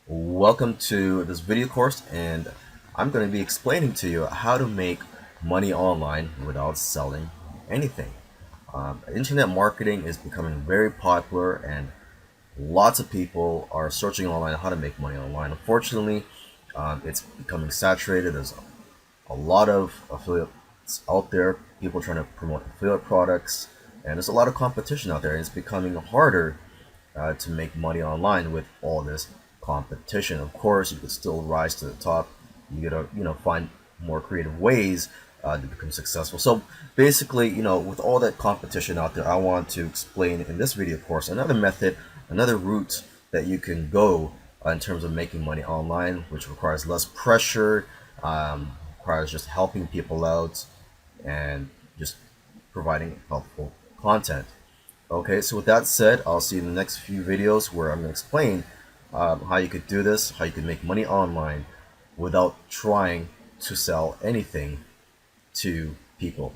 Welcome to this video course, and I'm going to be explaining to you how to make money online without selling anything. Internet marketing is becoming very popular, and lots of people are searching online how to make money online. Unfortunately, it's becoming saturated. There's a lot of affiliates out there, people trying to promote affiliate products, and there's a lot of competition out there, and it's becoming harder to make money online with all this competition. Of course, you could still rise to the top. You gotta, find more creative ways to become successful. So basically, with all that competition out there, I want to explain in this video course another method, another route that you can go in terms of making money online, which requires less pressure, requires just helping people out, and just providing helpful content. Okay, so with that said, I'll see you in the next few videos where I'm going to explain how you could do this, how you can make money online without trying to sell anything to people.